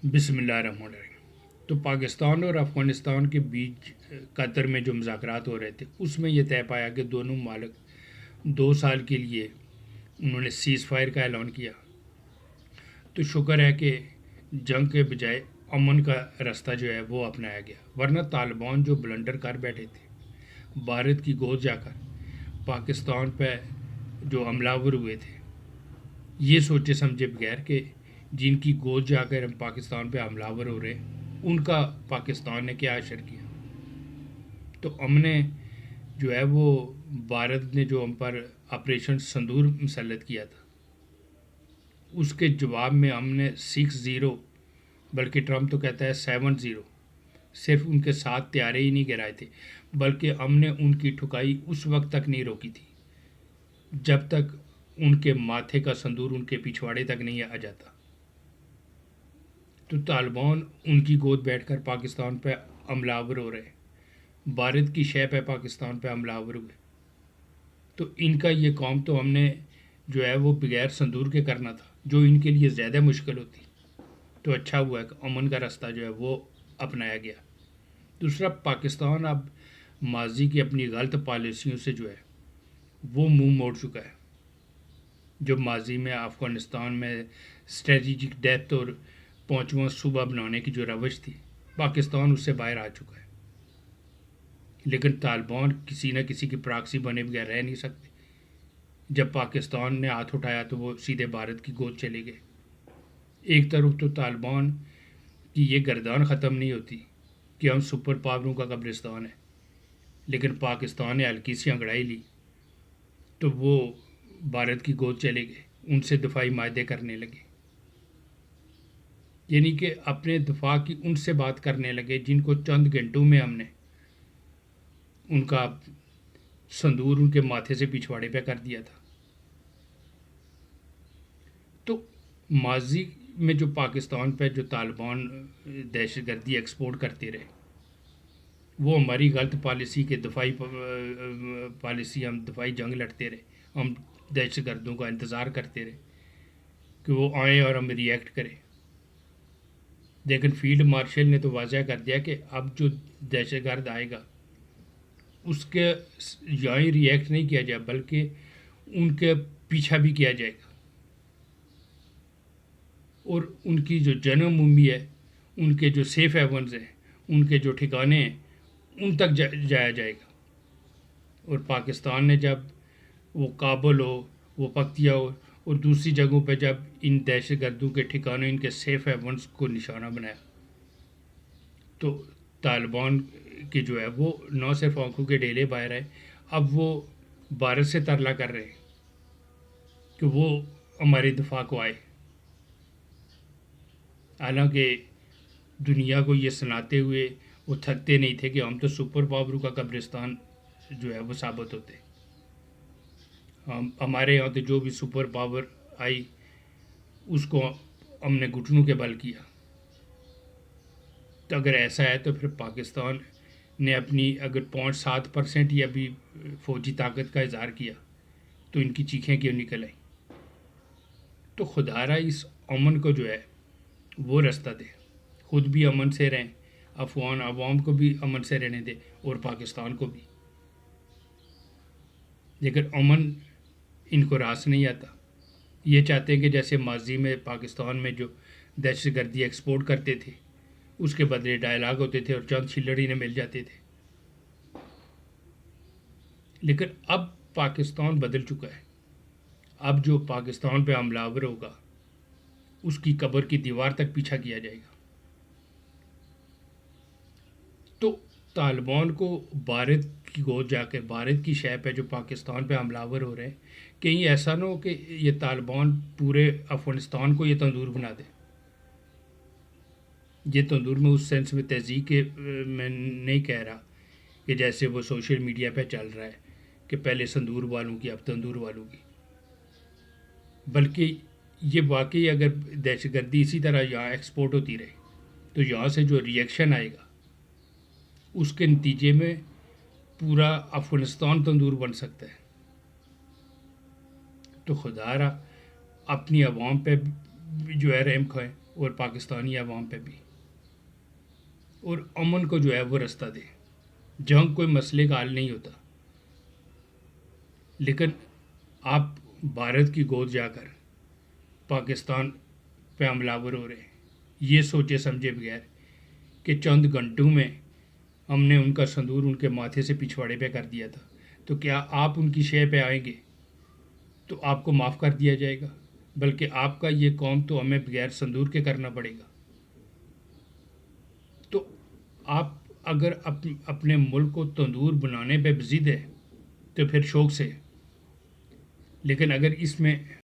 بسم اللہ الرحمن الرحیم۔ تو پاکستان اور افغانستان کے بیچ قطر میں جو مذاکرات ہو رہے تھے اس میں یہ طے پایا کہ دونوں ممالک 2 سال کے لیے انہوں نے سیز فائر کا اعلان کیا۔ تو شکر ہے کہ جنگ کے بجائے امن کا راستہ جو ہے وہ اپنایا گیا، ورنہ طالبان جو بلنڈر کر بیٹھے تھے بھارت کی گود جا کر پاکستان پہ جو حملہ آور ہوئے تھے، یہ سوچے سمجھے بغیر کہ جن کی گود جا کر ہم پاکستان پہ حملہ آور ہو رہے ہیں ان کا پاکستان نے کیا اثر کیا۔ تو ہم نے جو ہے وہ بھارت نے جو ہم پر آپریشن سندور مسلط کیا تھا اس کے جواب میں ہم نے 6-0، بلکہ ٹرمپ تو کہتا ہے 7-0، صرف ان کے ساتھ طیارے ہی نہیں گرائے تھے، بلکہ ہم نے ان کی ٹھکائی اس وقت تک نہیں روکی تھی جب تک ان کے ماتھے کا سندور ان کے پچھواڑے تک نہیں آ جاتا۔ تو طالبان ان کی گود بیٹھ کر پاکستان پہ حملہ آور ہو رہے، بھارت کی شے پہ پاکستان پہ حملہ آور ہوئے۔ تو ان کا یہ کام تو ہم نے جو ہے وہ بغیر سندور کے کرنا تھا، جو ان کے لیے زیادہ مشکل ہوتی۔ تو اچھا ہوا ہے کہ امن کا راستہ جو ہے وہ اپنایا گیا۔ دوسرا، پاکستان اب ماضی کی اپنی غلط پالیسیوں سے جو ہے وہ منہ موڑ چکا ہے۔ جو ماضی میں افغانستان میں اسٹریٹجک ڈیپتھ اور 5واں صوبہ بنانے کی جو روش تھی، پاکستان اس سے باہر آ چکا ہے۔ لیکن طالبان کسی نہ کسی کی پراکسی بنے بغیر رہ نہیں سکتے۔ جب پاکستان نے ہاتھ اٹھایا تو وہ سیدھے بھارت کی گود چلے گئے۔ ایک طرف تو طالبان کی یہ گردان ختم نہیں ہوتی کہ ہم سپر پاوروں کا قبرستان ہے، لیکن پاکستان نے ہلکی سی انگڑائی لی تو وہ بھارت کی گود چلے گئے، ان سے دفاعی معاہدے کرنے لگے، یعنی کہ اپنے دفاع کی ان سے بات کرنے لگے جن کو چند گھنٹوں میں ہم نے ان کا سندور ان کے ماتھے سے پچھواڑے پہ کر دیا تھا۔ تو ماضی میں جو پاکستان پہ جو طالبان دہشت گردی ایکسپورٹ کرتے رہے، وہ ہماری غلط پالیسی کے دفاعی پالیسی، ہم دفاعی جنگ لڑتے رہے، ہم دہشت گردوں کا انتظار کرتے رہے کہ وہ آئیں اور ہم ریئیکٹ کریں۔ لیکن فیلڈ مارشل نے تو واضح کر دیا کہ اب جو دہشت گرد آئے گا اس کے یہاں ہی ریئیکٹ نہیں کیا جائے بلکہ ان کے پیچھا بھی کیا جائے گا، اور ان کی جو جنم بھومی ہے، ان کے جو سیف ہیونز ہیں، ان کے جو ٹھکانے ہیں، ان تک جایا جائے گا۔ اور پاکستان نے جب وہ کابل ہو، وہ پکتیا ہو اور دوسری جگہوں پہ جب ان دہشت گردوں کے ٹھکانوں، ان کے سیف ہیونز کو نشانہ بنایا، تو طالبان کے جو ہے وہ نہ صرف آنکھوں کے ڈیلے باہر آئے، اب وہ بھارت سے ترلا کر رہے ہیں کہ وہ ہمارے دفاع کو آئے، حالانکہ دنیا کو یہ سناتے ہوئے وہ تھکتے نہیں تھے کہ ہم تو سپر پاوروں کا قبرستان جو ہے وہ ثابت ہوتے۔ ہمارے یہاں تو جو بھی سپر پاور آئی اس کو ہم نے گھٹنوں کے بل کیا۔ تو اگر ایسا ہے تو پھر پاکستان نے اپنی اگر 5-7% ہی ابھی فوجی طاقت کا اظہار کیا تو ان کی چیخیں کیوں نکل آئیں؟ تو خدا را اس امن کو جو ہے وہ راستہ دے، خود بھی امن سے رہیں، افغان عوام کو بھی امن سے رہنے دے اور پاکستان کو بھی۔ لیکن امن ان کو راس نہیں آتا، یہ چاہتے ہیں کہ جیسے ماضی میں پاکستان میں جو دہشت گردی ایکسپورٹ کرتے تھے اس کے بدلے ڈائلاگ ہوتے تھے اور چند چھلڑی نے مل جاتے تھے۔ لیکن اب پاکستان بدل چکا ہے، اب جو پاکستان پہ حملہ آور ہوگا اس کی قبر کی دیوار تک پیچھا کیا جائے گا۔ تو طالبان کو بھارت کی گود جا کے بھارت کی شے پہ جو پاکستان پہ حملہ آور ہو رہے ہیں، کہیں ایسا نہ ہو کہ یہ طالبان پورے افغانستان کو یہ تندور بنا دے۔ یہ تندور میں اس سینس میں تہذیب کے میں نہیں کہہ رہا کہ جیسے وہ سوشل میڈیا پہ چل رہا ہے کہ پہلے سندور والوں کی اب تندور والوں کی، بلکہ یہ واقعی اگر دہشت گردی اسی طرح یہاں ایکسپورٹ ہوتی رہے تو یہاں سے جو ریئیکشن آئے گا اس کے نتیجے میں پورا افغانستان تندور بن سکتا ہے۔ تو خدا را اپنی عوام پہ جو ہے رحم کھائیں، اور پاکستانی عوام پہ بھی، اور امن کو جو ہے وہ رستہ دے۔ جنگ کوئی مسئلے کا حل نہیں ہوتا، لیکن آپ بھارت کی گود جا کر پاکستان پہ حملہ آور ہو رہے ہیں، یہ سوچے سمجھے بغیر کہ چند گھنٹوں میں ہم نے ان کا سندور ان کے ماتھے سے پچھواڑے پہ کر دیا تھا، تو کیا آپ ان کی شے پہ آئیں گے تو آپ کو معاف کر دیا جائے گا؟ بلکہ آپ کا یہ قوم تو ہمیں بغیر سندور کے کرنا پڑے گا۔ تو آپ اگر اپنے ملک کو تندور بنانے پہ ضد ہے تو پھر شوق سے، لیکن اگر اس میں